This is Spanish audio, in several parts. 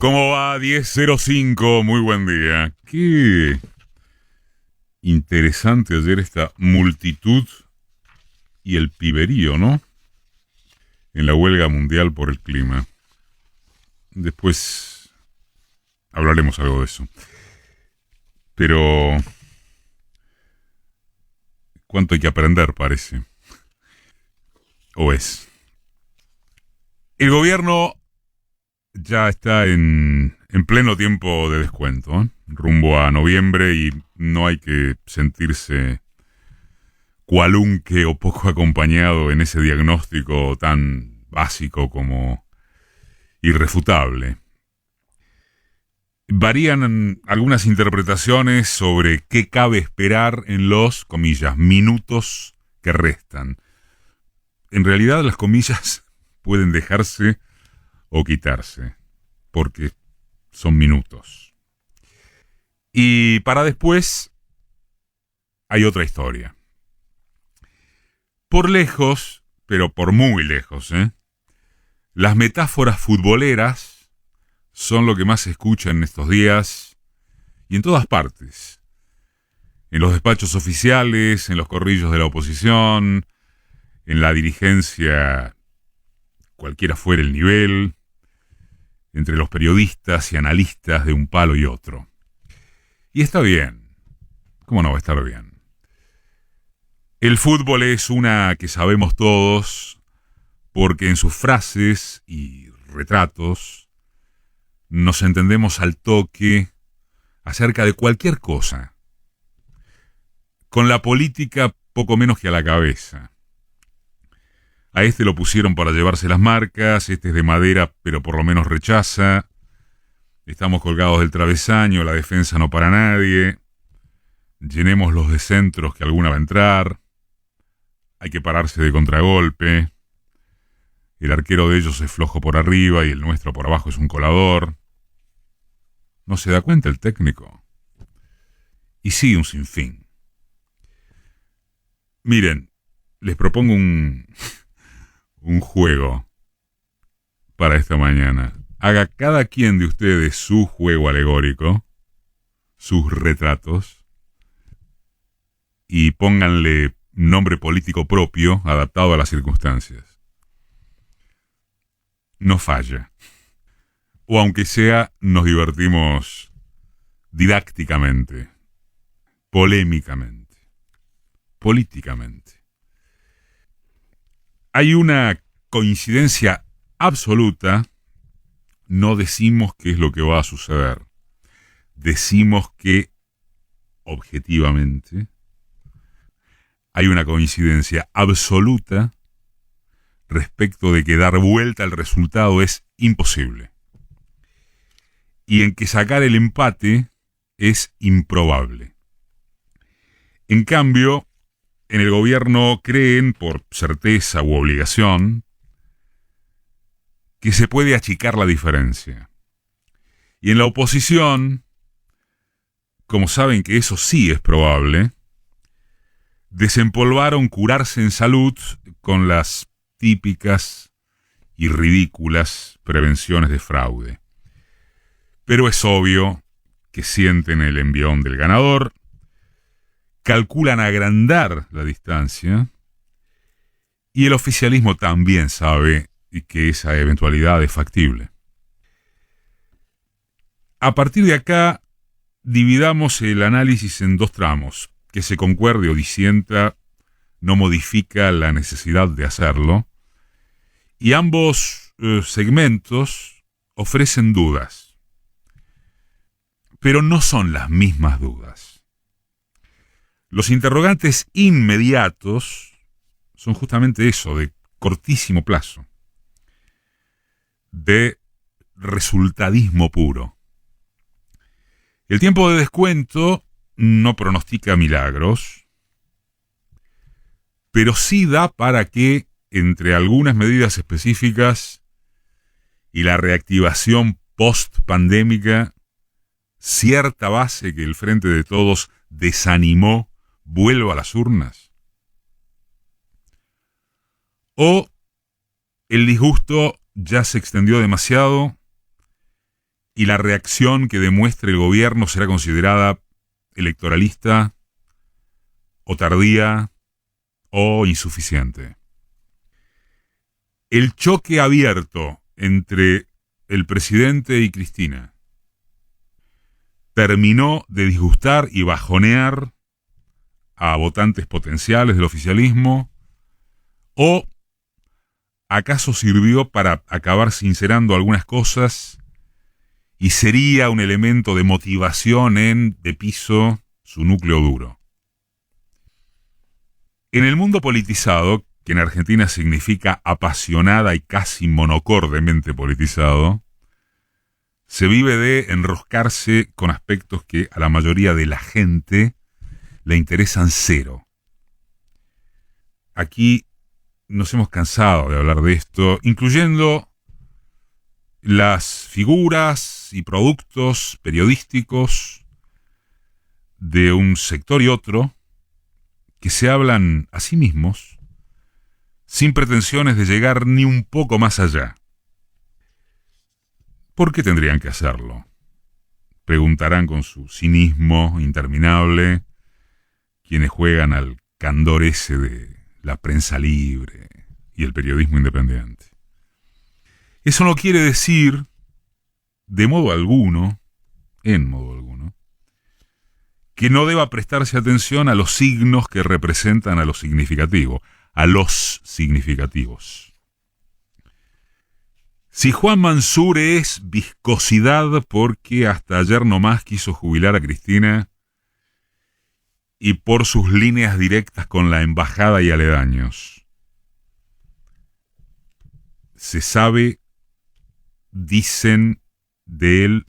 ¿Cómo va? 10:05, muy buen día. Qué interesante ayer esta multitud y el piberío, ¿no? En la huelga mundial por el clima. Después hablaremos algo de eso. Pero cuánto hay que aprender, parece. O es. El gobierno ya está en pleno tiempo de descuento, ¿eh? Rumbo a noviembre, y no hay que sentirse cualunque o poco acompañado en ese diagnóstico tan básico como irrefutable. Varían algunas interpretaciones sobre qué cabe esperar en los, comillas, minutos que restan. En realidad las comillas pueden dejarse o quitarse, porque son minutos. Y para después hay otra historia. Por lejos, pero por muy lejos, las metáforas futboleras son lo que más se escucha en estos días y en todas partes. En los despachos oficiales, en los corrillos de la oposición, en la dirigencia, cualquiera fuera el nivel, entre los periodistas y analistas de un palo y otro. Y está bien. ¿Cómo no va a estar bien? El fútbol es una que sabemos todos, porque en sus frases y retratos nos entendemos al toque acerca de cualquier cosa. Con la política poco menos que a la cabeza. A este lo pusieron para llevarse las marcas, este es de madera pero por lo menos rechaza. Estamos colgados del travesaño, la defensa no para nadie. Llenémoslos de centros que alguna va a entrar. Hay que pararse de contragolpe. El arquero de ellos es flojo por arriba y el nuestro por abajo es un colador. ¿No se da cuenta el técnico? Y sigue un sinfín. Miren, les propongo un juego para esta mañana. Haga cada quien de ustedes su juego alegórico, sus retratos, y pónganle nombre político propio adaptado a las circunstancias. No falla. O aunque sea, nos divertimos didácticamente, polémicamente, políticamente. Hay una coincidencia absoluta. No decimos qué es lo que va a suceder. Decimos que, objetivamente, hay una coincidencia absoluta respecto de que dar vuelta al resultado es imposible. Y en que sacar el empate es improbable. En cambio, en el gobierno creen, por certeza u obligación, que se puede achicar la diferencia. Y en la oposición, como saben que eso sí es probable, desempolvaron curarse en salud con las típicas y ridículas prevenciones de fraude. Pero es obvio que sienten el envión del ganador, calculan agrandar la distancia, y el oficialismo también sabe que esa eventualidad es factible. A partir de acá, dividamos el análisis en dos tramos. Que se concuerde o disienta no modifica la necesidad de hacerlo, y ambos segmentos ofrecen dudas, pero no son las mismas dudas. Los interrogantes inmediatos son justamente eso, de cortísimo plazo, de resultadismo puro. El tiempo de descuento no pronostica milagros, pero sí da para que, entre algunas medidas específicas y la reactivación post-pandémica, cierta base que el Frente de Todos desanimó vuelva a las urnas. O el disgusto ya se extendió demasiado y la reacción que demuestre el gobierno será considerada electoralista o tardía o insuficiente. El choque abierto entre el presidente y Cristina terminó de disgustar y bajonear a votantes potenciales del oficialismo, o acaso sirvió para acabar sincerando algunas cosas y sería un elemento de motivación de piso su núcleo duro. En el mundo politizado, que en Argentina significa apasionada y casi monocordemente politizado, se vive de enroscarse con aspectos que a la mayoría de la gente le interesan cero. Aquí nos hemos cansado de hablar de esto, incluyendo las figuras y productos periodísticos de un sector y otro que se hablan a sí mismos sin pretensiones de llegar ni un poco más allá. ¿Por qué tendrían que hacerlo?, preguntarán con su cinismo interminable quienes juegan al candor ese de la prensa libre y el periodismo independiente. Eso no quiere decir, de modo alguno, en modo alguno, que no deba prestarse atención a los signos que representan a lo significativo, a los significativos. Si Juan Mansur es viscosidad porque hasta ayer nomás quiso jubilar a Cristina y por sus líneas directas con la embajada y aledaños, se sabe, dicen de él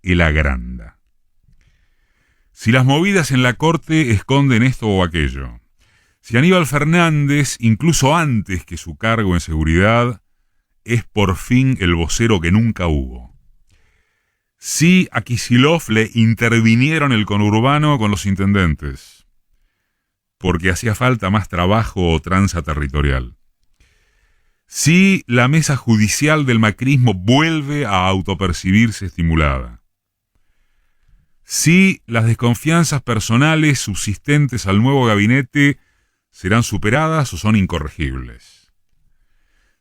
el agranda. Si las movidas en la corte esconden esto o aquello, si Aníbal Fernández, incluso antes que su cargo en seguridad, es por fin el vocero que nunca hubo, si a Kicillof le intervinieron el conurbano con los intendentes, porque hacía falta más trabajo o tranza territorial, si la mesa judicial del macrismo vuelve a autopercibirse estimulada, si las desconfianzas personales subsistentes al nuevo gabinete serán superadas o son incorregibles,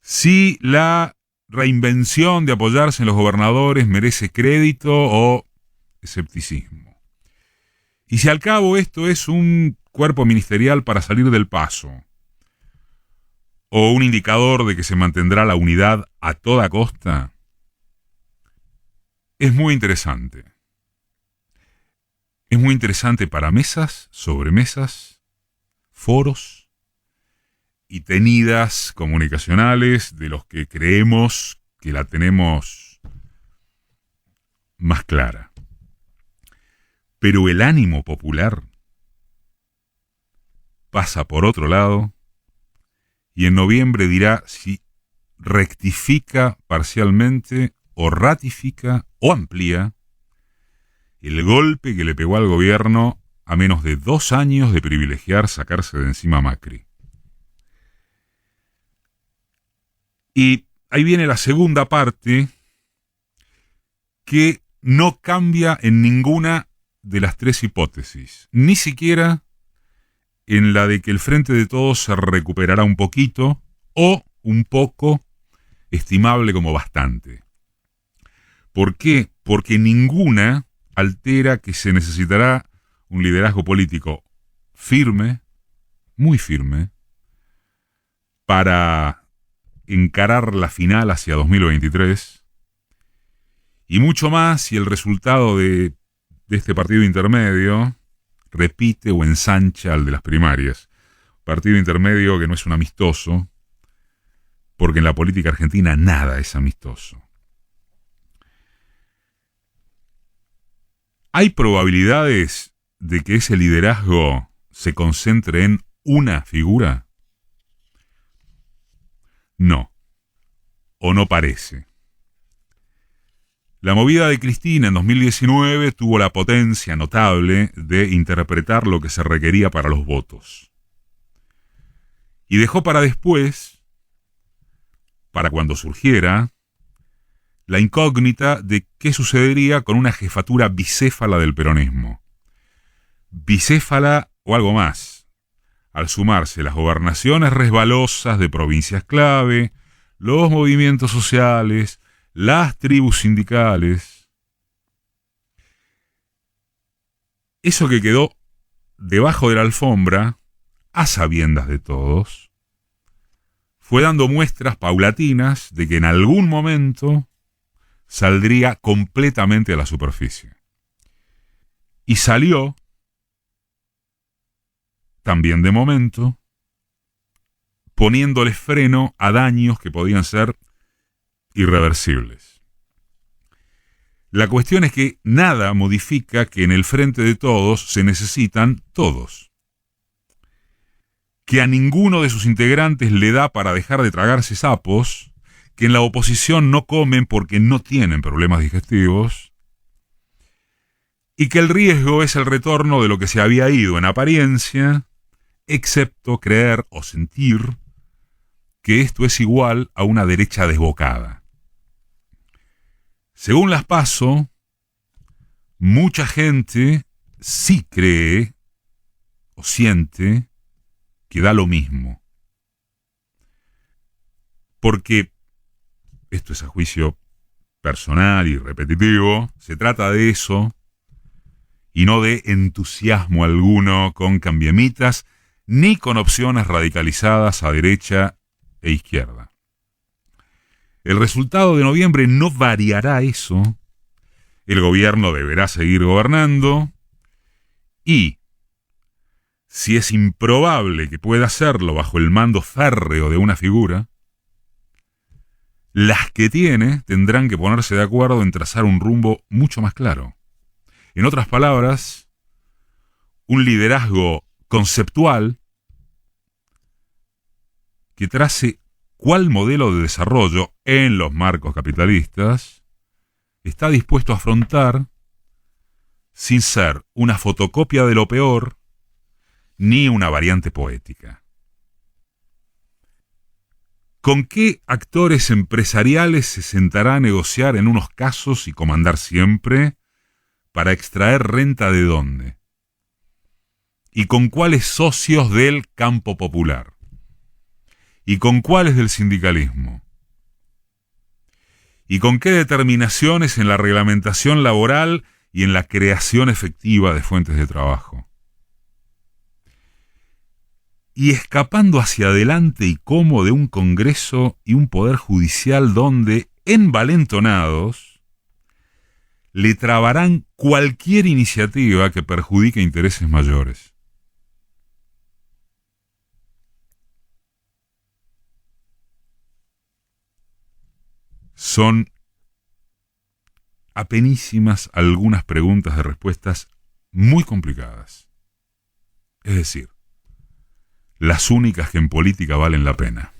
si la reinvención de apoyarse en los gobernadores merece crédito o escepticismo, y si al cabo esto es un cuerpo ministerial para salir del paso o un indicador de que se mantendrá la unidad a toda costa, es muy interesante. Es muy interesante para mesas, sobremesas, foros y tenidas comunicacionales de los que creemos que la tenemos más clara. Pero el ánimo popular pasa por otro lado y en noviembre dirá si rectifica parcialmente o ratifica o amplía el golpe que le pegó al gobierno a menos de 2 años de privilegiar sacarse de encima a Macri. Y ahí viene la segunda parte, que no cambia en ninguna de las 3 hipótesis, ni siquiera en la de que el Frente de Todos se recuperará un poquito o un poco, estimable como bastante. ¿Por qué? Porque ninguna altera que se necesitará un liderazgo político firme, muy firme, para encarar la final hacia 2023, y mucho más si el resultado de este partido intermedio repite o ensancha al de las primarias. Partido intermedio que no es un amistoso, porque en la política argentina nada es amistoso. ¿Hay probabilidades de que ese liderazgo se concentre en una figura? No, o no parece. La movida de Cristina en 2019 tuvo la potencia notable de interpretar lo que se requería para los votos. Y dejó para después, para cuando surgiera, la incógnita de qué sucedería con una jefatura bicéfala del peronismo. Bicéfala o algo más, al sumarse las gobernaciones resbalosas de provincias clave, los movimientos sociales, las tribus sindicales. Eso que quedó debajo de la alfombra, a sabiendas de todos, fue dando muestras paulatinas de que en algún momento saldría completamente a la superficie. Y salió, también de momento, poniéndole freno a daños que podían ser irreversibles. La cuestión es que nada modifica que en el frente de todos se necesitan todos. Que a ninguno de sus integrantes le da para dejar de tragarse sapos, que en la oposición no comen porque no tienen problemas digestivos, y que el riesgo es el retorno de lo que se había ido en apariencia, excepto creer o sentir que esto es igual a una derecha desbocada. Según las PASO, mucha gente sí cree o siente que da lo mismo. Porque, esto es a juicio personal y repetitivo, se trata de eso y no de entusiasmo alguno con cambiemitas ni con opciones radicalizadas a derecha e izquierda. El resultado de noviembre no variará eso. El gobierno deberá seguir gobernando y, si es improbable que pueda hacerlo bajo el mando férreo de una figura, las que tiene tendrán que ponerse de acuerdo en trazar un rumbo mucho más claro. En otras palabras, un liderazgo conceptual que trace cuál modelo de desarrollo en los marcos capitalistas está dispuesto a afrontar sin ser una fotocopia de lo peor ni una variante poética. ¿Con qué actores empresariales se sentará a negociar en unos casos y comandar siempre para extraer renta de dónde? ¿Y con cuáles socios del campo popular? ¿Y con cuáles del sindicalismo? ¿Y con qué determinaciones en la reglamentación laboral y en la creación efectiva de fuentes de trabajo? Y escapando hacia adelante y como de un Congreso y un Poder Judicial donde, envalentonados, le trabarán cualquier iniciativa que perjudique intereses mayores. Son apenísimas algunas preguntas de respuestas muy complicadas. Es decir, las únicas que en política valen la pena.